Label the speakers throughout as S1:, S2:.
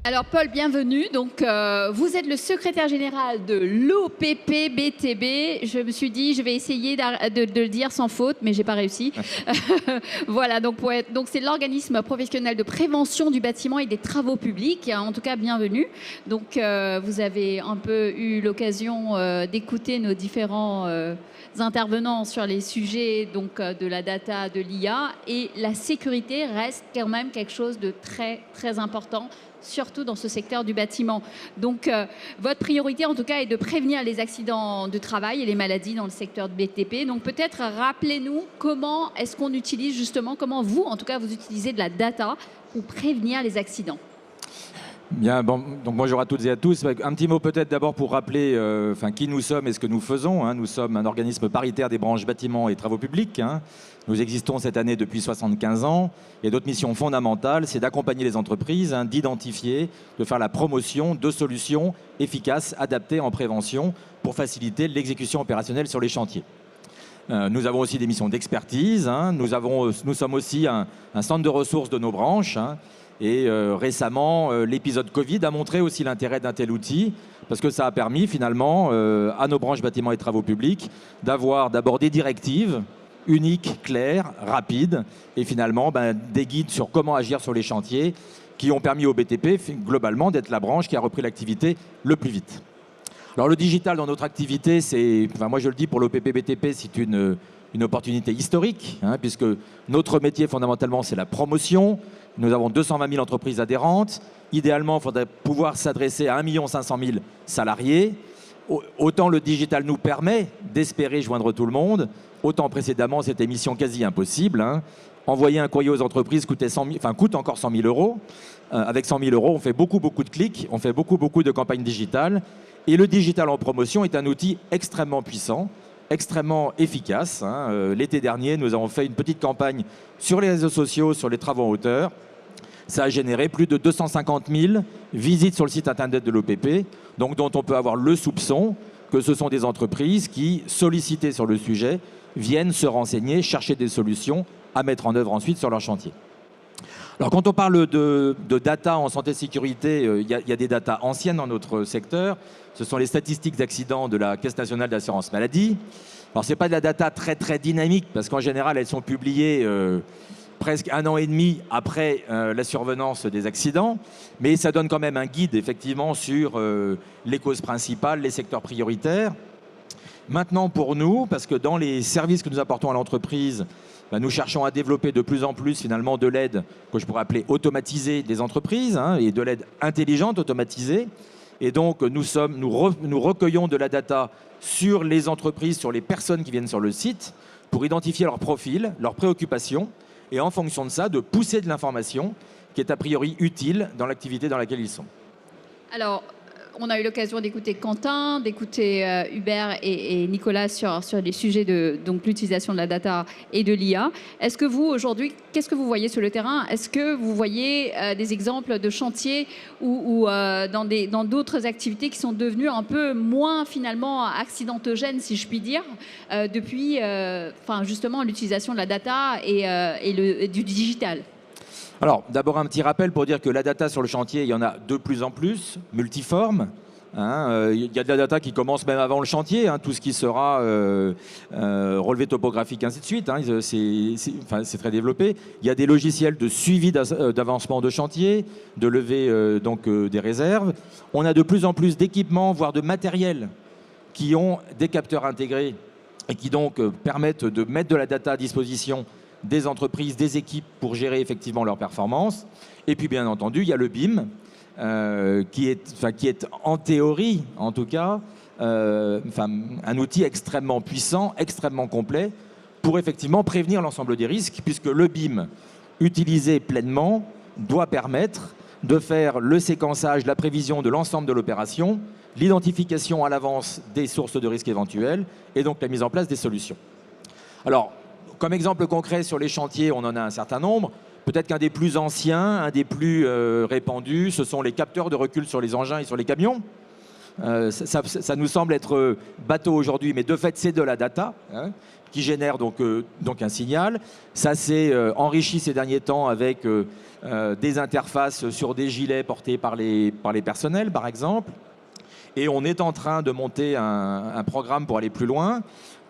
S1: Alors Paul, bienvenue. Donc vous êtes le secrétaire général de l'OPPBTB. Je me suis dit, je vais essayer de le dire sans faute, mais j'ai pas réussi. Voilà, donc c'est l'organisme professionnel de prévention du bâtiment et des travaux publics. En tout cas, bienvenue. Donc vous avez un peu eu l'occasion d'écouter nos différents intervenants sur les sujets donc de la data, de l'IA, et la sécurité reste quand même quelque chose de très très important, surtout dans ce secteur du bâtiment. Donc, votre priorité, en tout cas, est de prévenir les accidents de travail et les maladies dans le secteur de BTP. Donc, peut-être rappelez-nous comment est-ce qu'on utilise justement, comment vous, en tout cas, vous utilisez de la data pour prévenir les accidents.
S2: Bien, bon, donc bonjour à toutes et à tous. Un petit mot peut-être d'abord pour rappeler qui nous sommes et ce que nous faisons. Hein. Nous sommes un organisme paritaire des branches bâtiments et travaux publics. Hein. Nous existons cette année depuis 75 ans. Et notre mission fondamentale, c'est d'accompagner les entreprises, hein, d'identifier, de faire la promotion de solutions efficaces, adaptées en prévention pour faciliter l'exécution opérationnelle sur les chantiers. Nous avons aussi des missions d'expertise. Hein. Nous sommes aussi un centre de ressources de nos branches. Hein. Et récemment, l'épisode Covid a montré aussi l'intérêt d'un tel outil, parce que ça a permis finalement à nos branches bâtiments et travaux publics d'avoir d'abord des directives uniques, claires, rapides, et finalement des guides sur comment agir sur les chantiers qui ont permis au BTP globalement d'être la branche qui a repris l'activité le plus vite. Alors le digital dans notre activité, moi je le dis pour l'OPP-BTP, c'est une opportunité historique, hein, puisque notre métier fondamentalement c'est la promotion. Nous avons 220 000 entreprises adhérentes. Idéalement, il faudrait pouvoir s'adresser à 1 500 000 salariés. Autant le digital nous permet d'espérer joindre tout le monde, autant précédemment c'était mission quasi impossible. Hein. Envoyer un courrier aux entreprises coûte encore 100 000 euros. Avec 100 000 euros, on fait beaucoup de clics, on fait beaucoup de campagnes digitales. Et le digital en promotion est un outil extrêmement puissant, extrêmement efficace. Hein. L'été dernier, nous avons fait une petite campagne sur les réseaux sociaux, sur les travaux en hauteur. Ça a généré plus de 250 000 visites sur le site internet de l'OPP, donc dont on peut avoir le soupçon que ce sont des entreprises qui, sollicitées sur le sujet, viennent se renseigner, chercher des solutions à mettre en œuvre ensuite sur leur chantier. Alors quand on parle de data en santé et sécurité, il y a des data anciennes dans notre secteur. Ce sont les statistiques d'accidents de la Caisse nationale d'assurance maladie. Alors ce n'est pas de la data très dynamique, parce qu'en général elles sont publiées presque 1 an et demi après la survenance des accidents, mais ça donne quand même un guide effectivement sur les causes principales, les secteurs prioritaires. Maintenant pour nous, parce que dans les services que nous apportons à l'entreprise, nous cherchons à développer de plus en plus finalement de l'aide que je pourrais appeler automatisée des entreprises, hein, et de l'aide intelligente automatisée. Et donc nous recueillons de la data sur les entreprises, sur les personnes qui viennent sur le site, pour identifier leur profil, leurs préoccupations, et en fonction de ça, de pousser de l'information qui est a priori utile dans l'activité dans laquelle ils sont.
S1: Alors, on a eu l'occasion d'écouter Quentin, d'écouter Hubert et Nicolas sur les sujets de l'utilisation de la data et de l'IA. Est-ce que vous, aujourd'hui, qu'est-ce que vous voyez sur le terrain? Est-ce que vous voyez des exemples de chantiers ou dans d'autres activités qui sont devenues un peu moins finalement accidentogènes, si je puis dire, depuis justement l'utilisation de la data et du digital?
S2: Alors, d'abord un petit rappel pour dire que la data sur le chantier, il y en a de plus en plus, multiforme. Hein, il y a de la data qui commence même avant le chantier, hein, tout ce qui sera relevé topographique, ainsi de suite. Hein, c'est très développé. Il y a des logiciels de suivi d'avancement de chantier, de levée des réserves. On a de plus en plus d'équipements, voire de matériel, qui ont des capteurs intégrés et qui donc permettent de mettre de la data à disposition des entreprises, des équipes pour gérer effectivement leurs performances. Et puis bien entendu, il y a le BIM, qui est en théorie, en tout cas, un outil extrêmement puissant, extrêmement complet, pour effectivement prévenir l'ensemble des risques, puisque le BIM, utilisé pleinement, doit permettre de faire le séquençage, la prévision de l'ensemble de l'opération, l'identification à l'avance des sources de risques éventuelles, et donc la mise en place des solutions. Alors, comme exemple concret sur les chantiers, on en a un certain nombre. Peut-être qu'un des plus anciens, un des plus répandus, ce sont les capteurs de recul sur les engins et sur les camions. Ça nous semble être bateau aujourd'hui, mais de fait, c'est de la data, hein, qui génère donc un signal. Ça s'est enrichi ces derniers temps avec des interfaces sur des gilets portés par les personnels, par exemple. Et on est en train de monter un programme pour aller plus loin,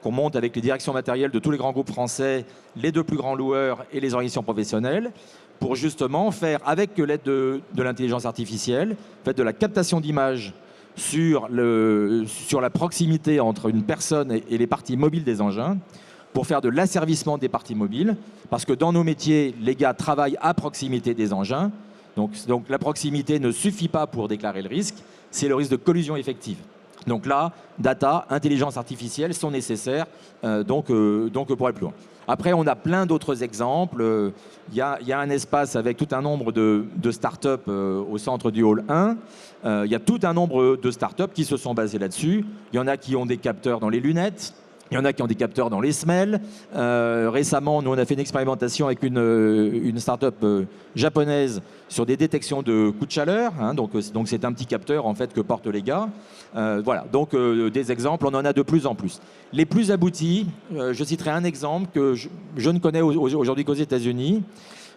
S2: qu'on monte avec les directions matérielles de tous les grands groupes français, les 2 plus grands loueurs et les organisations professionnelles, pour justement faire, avec l'aide de l'intelligence artificielle, de la captation d'images sur la proximité entre une personne et les parties mobiles des engins, pour faire de l'asservissement des parties mobiles, parce que dans nos métiers, les gars travaillent à proximité des engins, donc la proximité ne suffit pas pour déclarer le risque, c'est le risque de collision effective. Donc là, data, intelligence artificielle sont nécessaires donc pour aller plus loin. Après, on a plein d'autres exemples. Il y a un espace avec tout un nombre de startups au centre du hall 1. Il y a tout un nombre de startups qui se sont basées là-dessus. Il y en a qui ont des capteurs dans les lunettes. Il y en a qui ont des capteurs dans les semelles. Récemment, nous, on a fait une expérimentation avec une start-up japonaise sur des détections de coups de chaleur. Hein, donc, c'est un petit capteur en fait, que portent les gars. Voilà, donc des exemples, on en a de plus en plus. Les plus aboutis, je citerai un exemple que je ne connais aujourd'hui qu'aux États-Unis,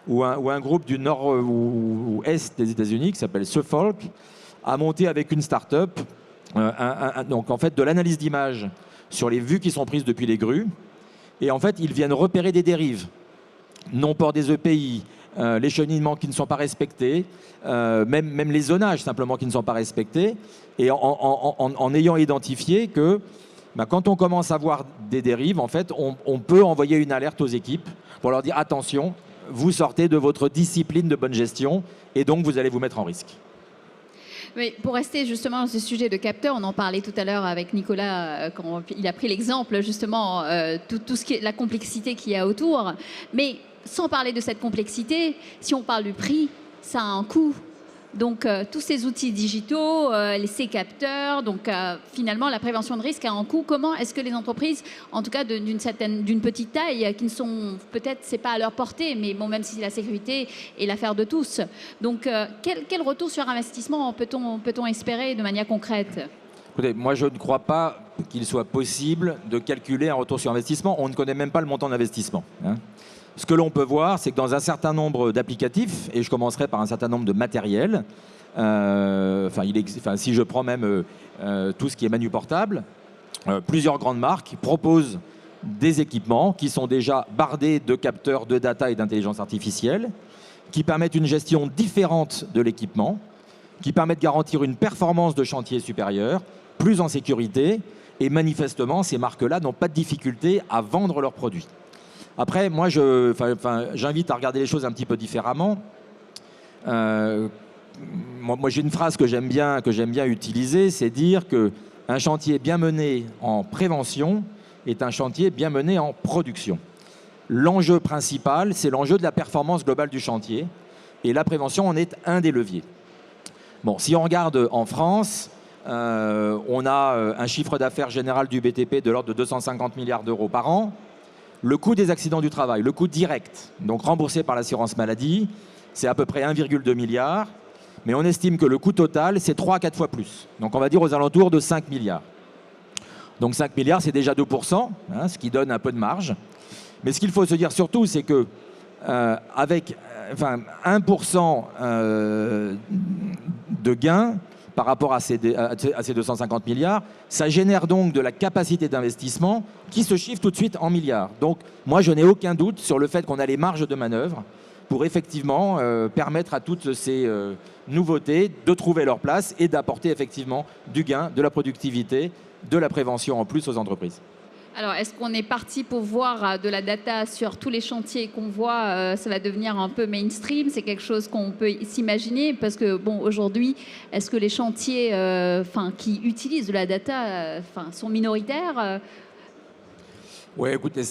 S2: où un groupe du nord ou est des États-Unis, qui s'appelle Suffolk, a monté avec une start-up donc en fait, de l'analyse d'images sur les vues qui sont prises depuis les grues. Et en fait, ils viennent repérer des dérives. Non-port des EPI, les cheminements qui ne sont pas respectés, même les zonages simplement qui ne sont pas respectés. Et en ayant identifié que quand on commence à voir des dérives, en fait, on peut envoyer une alerte aux équipes pour leur dire « Attention, vous sortez de votre discipline de bonne gestion et donc vous allez vous mettre en risque ».
S1: Mais pour rester justement dans ce sujet de capteurs, on en parlait tout à l'heure avec Nicolas quand il a pris l'exemple justement tout ce qui est la complexité qu'il y a autour. Mais sans parler de cette complexité, si on parle du prix, ça a un coût. Donc tous ces outils digitaux, ces capteurs, donc finalement la prévention de risque a un coût. Comment est-ce que les entreprises, en tout cas d'une petite taille, qui ne sont peut-être, c'est pas à leur portée, mais bon, même si la sécurité est l'affaire de tous. Donc quel retour sur investissement peut-on espérer de manière concrète ?
S2: Écoutez, moi je ne crois pas qu'il soit possible de calculer un retour sur investissement. On ne connaît même pas le montant d'investissement. Hein. Ce que l'on peut voir, c'est que dans un certain nombre d'applicatifs, et je commencerai par un certain nombre de matériels, si je prends même tout ce qui est manu portable, plusieurs grandes marques proposent des équipements qui sont déjà bardés de capteurs de data et d'intelligence artificielle, qui permettent une gestion différente de l'équipement, qui permettent de garantir une performance de chantier supérieure, plus en sécurité, et manifestement, ces marques-là n'ont pas de difficulté à vendre leurs produits. Après, moi, j'invite à regarder les choses un petit peu différemment. Moi, j'ai une phrase que j'aime bien utiliser, c'est dire qu'un chantier bien mené en prévention est un chantier bien mené en production. L'enjeu principal, c'est l'enjeu de la performance globale du chantier. Et la prévention en est un des leviers. Bon, si on regarde en France, on a un chiffre d'affaires général du BTP de l'ordre de 250 milliards d'euros par an. Le coût des accidents du travail, le coût direct, donc remboursé par l'assurance maladie, c'est à peu près 1,2 milliard. Mais on estime que le coût total, c'est 3 à 4 fois plus. Donc on va dire aux alentours de 5 milliards. Donc 5 milliards, c'est déjà 2%, hein, ce qui donne un peu de marge. Mais ce qu'il faut se dire surtout, c'est que avec 1% de gain par rapport à ces 250 milliards, ça génère donc de la capacité d'investissement qui se chiffre tout de suite en milliards. Donc moi, je n'ai aucun doute sur le fait qu'on a les marges de manœuvre pour effectivement permettre à toutes ces nouveautés de trouver leur place et d'apporter effectivement du gain, de la productivité, de la prévention en plus aux entreprises.
S1: Alors, est-ce qu'on est parti pour voir de la data sur tous les chantiers qu'on voit, ça va devenir un peu mainstream? C'est quelque chose qu'on peut s'imaginer? Parce que, bon, aujourd'hui, est-ce que les chantiers qui utilisent de la data sont minoritaires?
S2: Oui, écoutez,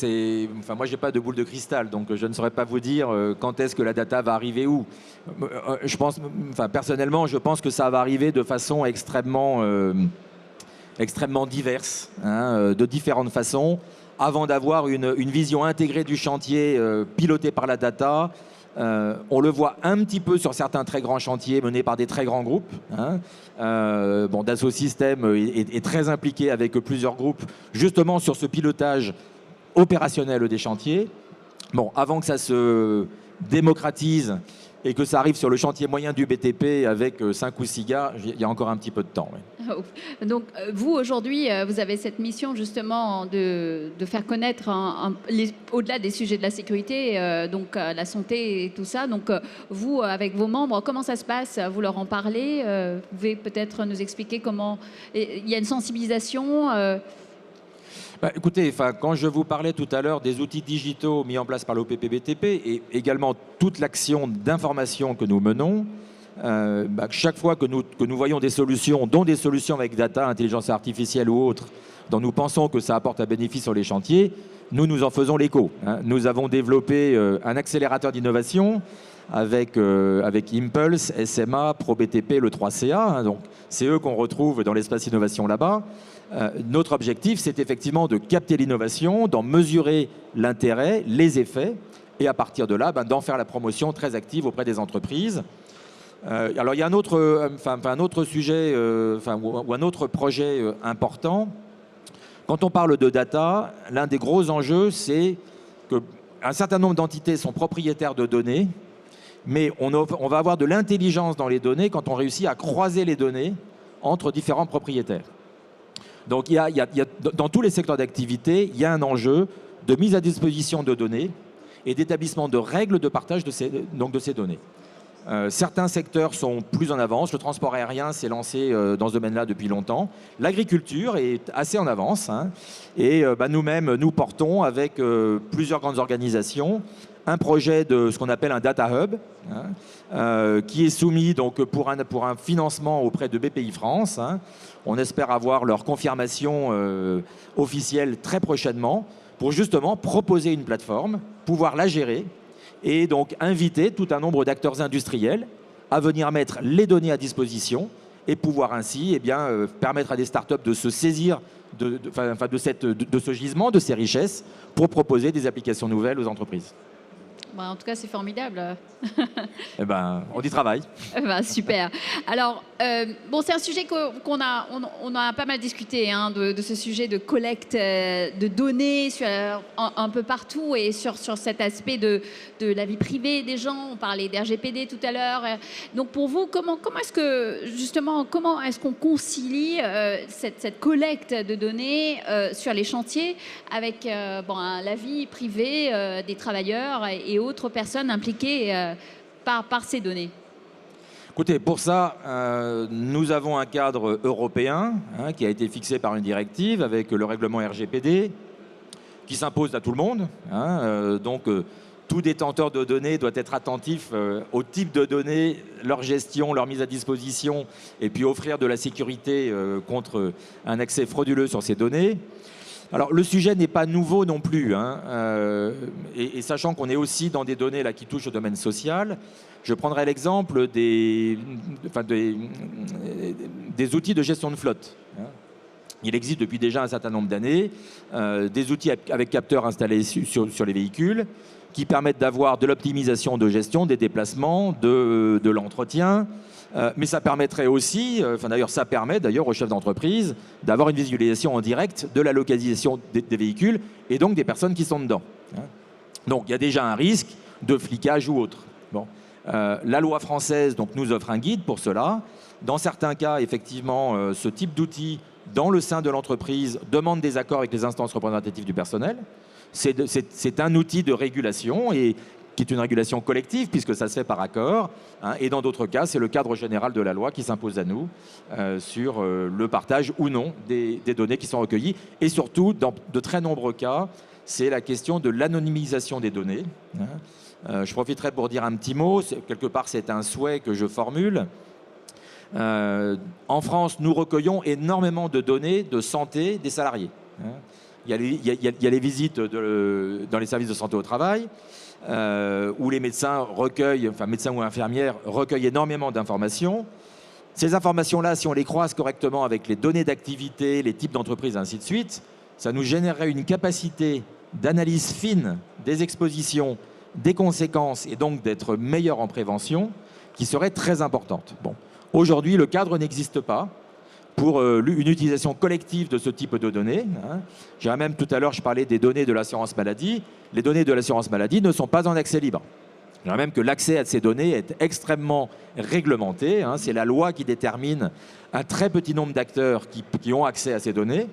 S2: moi, je n'ai pas de boule de cristal, donc je ne saurais pas vous dire quand est-ce que la data va arriver où. Personnellement, je pense que ça va arriver de façon extrêmement diverses, hein, de différentes façons, avant d'avoir une vision intégrée du chantier pilotée par la data, On le voit un petit peu sur certains très grands chantiers menés par des très grands groupes. Bon, Dassault Systèmes est très impliqué avec plusieurs groupes, justement sur ce pilotage opérationnel des chantiers. Bon, avant que ça se démocratise et que ça arrive sur le chantier moyen du BTP avec 5 ou 6 gars, il y a encore un petit peu de temps. Oui.
S1: Donc, vous, aujourd'hui, vous avez cette mission justement de faire connaître, au-delà des sujets de la sécurité, donc la santé et tout ça. Donc, vous, avec vos membres, comment ça se passe? Vous leur en parlez? Vous pouvez peut-être nous expliquer comment... Il y a une sensibilisation
S2: Écoutez, quand je vous parlais tout à l'heure des outils digitaux mis en place par l'OPPBTP et également toute l'action d'information que nous menons, chaque fois que nous voyons des solutions, dont des solutions avec data, intelligence artificielle ou autres, dont nous pensons que ça apporte un bénéfice sur les chantiers, nous en faisons l'écho. Nous avons développé un accélérateur d'innovation avec Impulse, SMA, ProBTP, le 3CA. Donc, c'est eux qu'on retrouve dans l'espace innovation là-bas. Notre objectif, c'est effectivement de capter l'innovation, d'en mesurer l'intérêt, les effets, et à partir de là, d'en faire la promotion très active auprès des entreprises. Alors, il y a un autre sujet, ou un autre projet important. Quand on parle de data, l'un des gros enjeux, c'est qu'un certain nombre d'entités sont propriétaires de données, mais on va avoir de l'intelligence dans les données quand on réussit à croiser les données entre différents propriétaires. Donc, dans tous les secteurs d'activité, il y a un enjeu de mise à disposition de données et d'établissement de règles de partage de ces données. Certains secteurs sont plus en avance. Le transport aérien s'est lancé dans ce domaine-là depuis longtemps. L'agriculture est assez en avance. Et nous-mêmes, nous portons avec plusieurs grandes organisations un projet de ce qu'on appelle un data hub, qui est soumis donc, pour un financement auprès de BPI-France. On espère avoir leur confirmation officielle très prochainement pour justement proposer une plateforme, pouvoir la gérer et donc inviter tout un nombre d'acteurs industriels à venir mettre les données à disposition et pouvoir ainsi permettre à des startups de se saisir de ce gisement, de ces richesses, pour proposer des applications nouvelles aux entreprises.
S1: En tout cas, c'est formidable.
S2: On y travaille.
S1: Super. Alors, c'est un sujet qu'on a pas mal discuté, de ce sujet de collecte de données un peu partout et sur cet aspect de la vie privée des gens. On parlait d'RGPD tout à l'heure. Donc, pour vous, comment est-ce qu'on concilie cette collecte de données sur les chantiers avec la vie privée des travailleurs et autres personnes impliquées par ces données?
S2: Écoutez, pour ça, nous avons un cadre européen qui a été fixé par une directive avec le règlement RGPD qui s'impose à tout le monde. Donc, tout détenteur de données doit être attentif au type de données, leur gestion, leur mise à disposition, et puis offrir de la sécurité contre un accès frauduleux sur ces données. Alors, le sujet n'est pas nouveau non plus, et sachant qu'on est aussi dans des données là, qui touchent au domaine social, je prendrai l'exemple des outils de gestion de flotte. Il existe depuis déjà un certain nombre d'années des outils avec capteurs installés sur les véhicules qui permettent d'avoir de l'optimisation de gestion des déplacements, de l'entretien, mais ça permettrait aussi, ça permet d'ailleurs aux chefs d'entreprise d'avoir une visualisation en direct de la localisation des véhicules et donc des personnes qui sont dedans. Donc il y a déjà un risque de flicage ou autre. La loi française nous offre un guide pour cela. Dans certains cas, effectivement, ce type d'outil dans le sein de l'entreprise demande des accords avec les instances représentatives du personnel. C'est un outil de régulation et qui est une régulation collective puisque ça se fait par accord. Et dans d'autres cas, c'est le cadre général de la loi qui s'impose à nous sur le partage ou non des données qui sont recueillies. Et surtout, dans de très nombreux cas, c'est la question de l'anonymisation des données. Je profiterai pour dire un petit mot. Quelque part, c'est un souhait que je formule. En France, nous recueillons énormément de données de santé des salariés. Il y a les visites dans les services de santé au travail, où les médecins médecins ou infirmières recueillent énormément d'informations. Ces informations-là, si on les croise correctement avec les données d'activité, les types d'entreprises, ainsi de suite, ça nous générerait une capacité d'analyse fine des expositions, des conséquences et donc d'être meilleur en prévention qui seraient très importantes. Bon. Aujourd'hui, le cadre n'existe pas pour une utilisation collective de ce type de données. Hein. Même tout à l'heure, je parlais des données de l'assurance maladie. Les données de l'assurance maladie ne sont pas en accès libre. Je dirais même que l'accès à ces données est extrêmement réglementé. Hein. C'est la loi qui détermine un très petit nombre d'acteurs qui ont accès à ces données.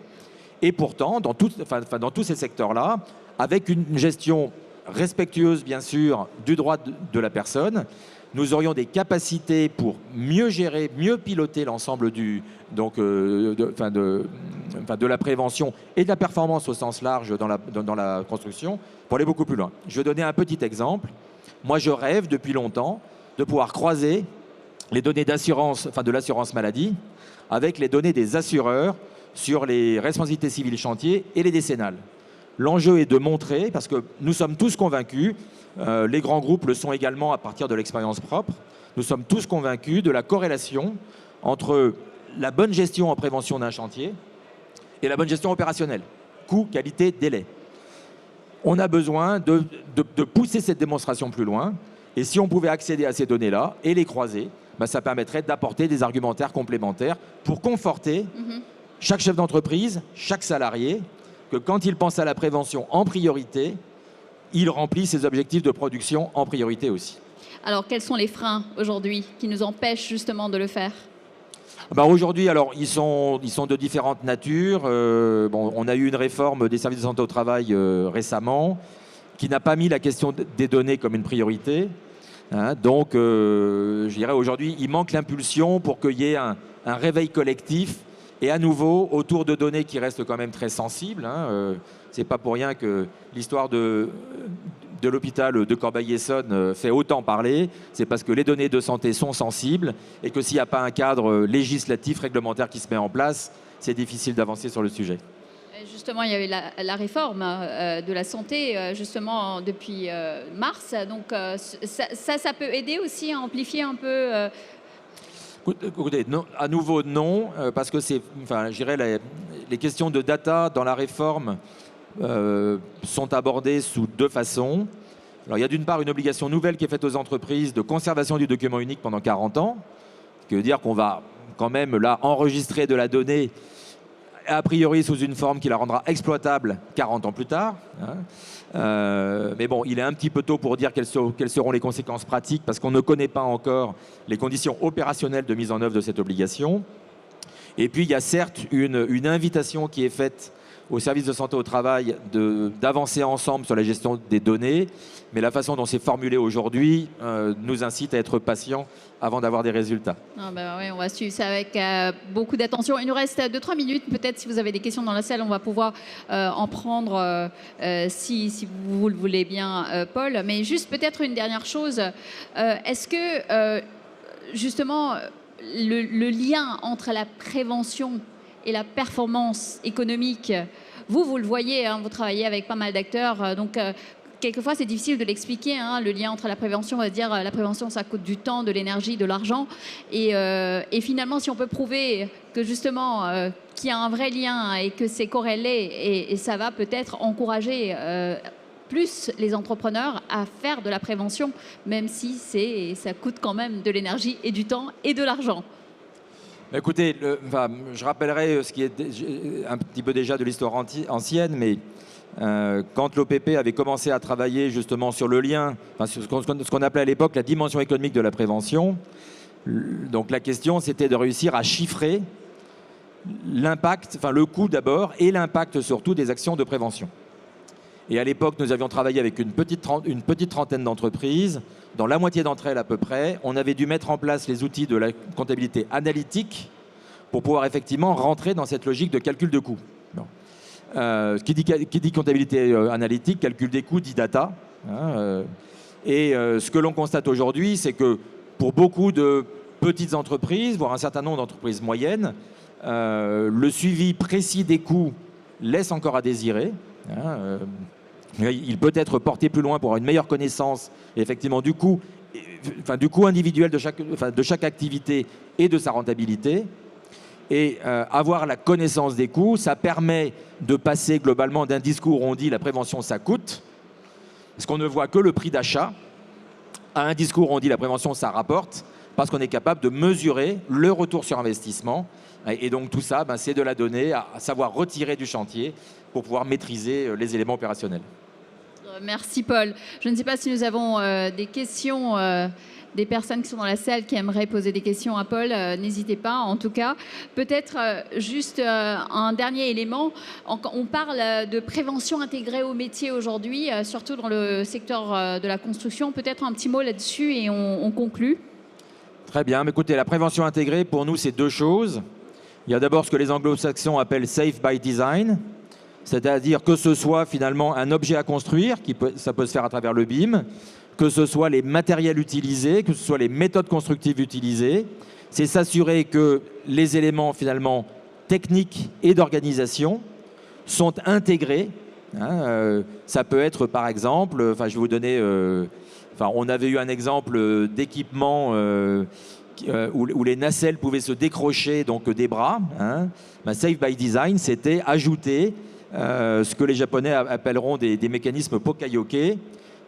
S2: Et pourtant, dans tous ces secteurs-là, avec une gestion respectueuse, bien sûr, du droit de la personne, nous aurions des capacités pour mieux gérer, mieux piloter l'ensemble de la prévention et de la performance au sens large dans la construction, pour aller beaucoup plus loin. Je vais donner un petit exemple. Moi, je rêve depuis longtemps de pouvoir croiser les données d'assurance, de l'assurance maladie, avec les données des assureurs sur les responsabilités civiles chantiers et les décennales. L'enjeu est de montrer, parce que nous sommes tous convaincus, les grands groupes le sont également à partir de l'expérience propre, nous sommes tous convaincus de la corrélation entre la bonne gestion en prévention d'un chantier et la bonne gestion opérationnelle. Coût, qualité, délai. On a besoin de pousser cette démonstration plus loin, et si on pouvait accéder à ces données-là et les croiser, ça permettrait d'apporter des argumentaires complémentaires pour conforter chaque chef d'entreprise, chaque salarié, que quand il pense à la prévention en priorité, il remplit ses objectifs de production en priorité aussi.
S1: Alors, quels sont les freins aujourd'hui qui nous empêchent justement de le faire ?
S2: Aujourd'hui, ils sont de différentes natures. On a eu une réforme des services de santé au travail récemment qui n'a pas mis la question des données comme une priorité. Hein, donc, je dirais aujourd'hui, il manque l'impulsion pour qu'il y ait un réveil collectif et à nouveau autour de données qui restent quand même très sensibles. Hein, c'est pas pour rien que l'histoire de l'hôpital de Corbeil-Essonnes fait autant parler. C'est parce que les données de santé sont sensibles et que s'il n'y a pas un cadre législatif, réglementaire qui se met en place, c'est difficile d'avancer sur le sujet.
S1: Justement, il y avait la réforme de la santé, justement, depuis mars. Donc, ça peut aider aussi à amplifier un peu...
S2: Écoutez, non, à nouveau, non, parce que je dirais les questions de data dans la réforme sont abordées sous deux façons. Alors, il y a d'une part une obligation nouvelle qui est faite aux entreprises de conservation du document unique pendant 40 ans, ce qui veut dire qu'on va quand même là enregistrer de la donnée a priori sous une forme qui la rendra exploitable 40 ans plus tard. Hein. Mais bon, il est un petit peu tôt pour dire quelles seront les conséquences pratiques parce qu'on ne connaît pas encore les conditions opérationnelles de mise en œuvre de cette obligation. Et puis, il y a certes une invitation qui est faite aux services de santé au travail d'avancer ensemble sur la gestion des données, mais la façon dont c'est formulé aujourd'hui nous incite à être patients avant d'avoir des résultats.
S1: Oui, on va suivre ça avec beaucoup d'attention. Il nous reste 2-3 minutes. Peut-être si vous avez des questions dans la salle, on va pouvoir en prendre si vous le voulez bien, Paul. Mais juste peut-être une dernière chose. Est-ce que justement le lien entre la prévention et la performance économique, vous le voyez, hein, vous travaillez avec pas mal d'acteurs, donc quelquefois c'est difficile de l'expliquer, hein, le lien entre la prévention, on va dire la prévention ça coûte du temps, de l'énergie, de l'argent, et finalement si on peut prouver que justement qu'il y a un vrai lien et que c'est corrélé, et ça va peut-être encourager plus les entrepreneurs à faire de la prévention, même si ça coûte quand même de l'énergie et du temps et de l'argent.
S2: Écoutez, je rappellerai ce qui est un petit peu déjà de l'histoire ancienne, mais quand l'OPP avait commencé à travailler justement sur le lien, sur ce qu'on appelait à l'époque la dimension économique de la prévention, donc la question c'était de réussir à chiffrer l'impact, le coût d'abord et l'impact surtout des actions de prévention. Et à l'époque, nous avions travaillé avec une petite trentaine d'entreprises. Dans la moitié d'entre elles à peu près, on avait dû mettre en place les outils de la comptabilité analytique pour pouvoir effectivement rentrer dans cette logique de calcul de coûts. Qui dit comptabilité analytique, calcul des coûts, dit data. Ce que l'on constate aujourd'hui, c'est que pour beaucoup de petites entreprises, voire un certain nombre d'entreprises moyennes, le suivi précis des coûts laisse encore à désirer. Il peut être porté plus loin pour avoir une meilleure connaissance effectivement du coût individuel de chaque activité et de sa rentabilité. Et avoir la connaissance des coûts, ça permet de passer globalement d'un discours où on dit la prévention ça coûte, parce qu'on ne voit que le prix d'achat. À un discours, on dit la prévention, ça rapporte, parce qu'on est capable de mesurer le retour sur investissement. Et donc tout ça, c'est de la donnée à savoir retirer du chantier pour pouvoir maîtriser les éléments opérationnels.
S1: Merci Paul. Je ne sais pas si nous avons des questions, des personnes qui sont dans la salle qui aimeraient poser des questions à Paul. N'hésitez pas. En tout cas, peut-être juste un dernier élément. On parle de prévention intégrée au métier aujourd'hui, surtout dans le secteur de la construction. Peut-être un petit mot là-dessus et on conclut.
S2: Très bien. Mais écoutez, la prévention intégrée, pour nous, c'est deux choses. Il y a d'abord ce que les anglo-saxons appellent safe by design. C'est-à-dire que ce soit finalement un objet à construire, ça peut se faire à travers le BIM, que ce soit les matériels utilisés, que ce soit les méthodes constructives utilisées. C'est s'assurer que les éléments finalement techniques et d'organisation sont intégrés. Ça peut être par exemple, je vais vous donner, on avait eu un exemple d'équipement où les nacelles pouvaient se décrocher donc des bras. Safe by design, c'était ajouter ce que les Japonais appelleront des mécanismes pokayoke,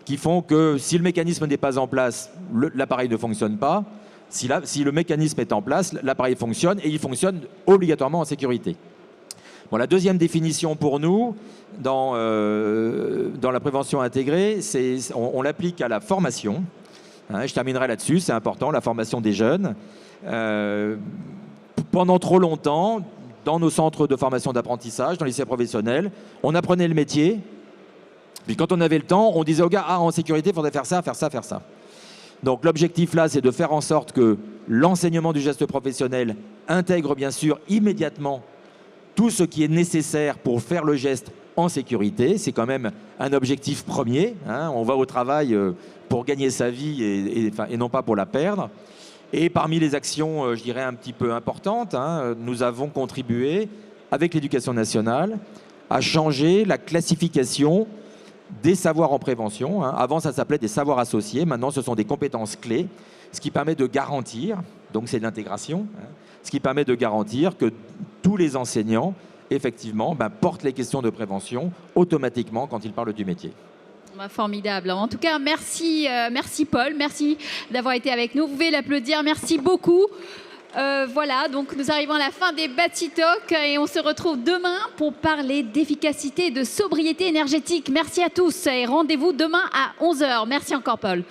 S2: qui font que si le mécanisme n'est pas en place, l'appareil ne fonctionne pas. Si le mécanisme est en place, l'appareil fonctionne et il fonctionne obligatoirement en sécurité. Bon, la deuxième définition pour nous, dans la prévention intégrée, on l'applique à la formation. Je terminerai là-dessus, c'est important, la formation des jeunes. Pendant trop longtemps, dans nos centres de formation d'apprentissage, dans les lycées professionnels, on apprenait le métier. Puis quand on avait le temps, on disait aux gars, en sécurité, il faudrait faire ça, faire ça, faire ça. Donc l'objectif là, c'est de faire en sorte que l'enseignement du geste professionnel intègre bien sûr immédiatement tout ce qui est nécessaire pour faire le geste en sécurité. C'est quand même un objectif premier. On va au travail pour gagner sa vie et non pas pour la perdre. Et parmi les actions, je dirais, un petit peu importantes, nous avons contribué, avec l'Éducation nationale, à changer la classification des savoirs en prévention. Avant, ça s'appelait des savoirs associés. Maintenant, ce sont des compétences clés, ce qui permet de garantir, donc c'est de l'intégration, ce qui permet de garantir que tous les enseignants, effectivement, portent les questions de prévention automatiquement quand ils parlent du métier.
S1: Formidable. En tout cas, merci Paul, merci d'avoir été avec nous. Vous pouvez l'applaudir, merci beaucoup. Voilà, donc nous arrivons à la fin des Bâti-Talks et on se retrouve demain pour parler d'efficacité et de sobriété énergétique. Merci à tous et rendez-vous demain à 11h. Merci encore Paul.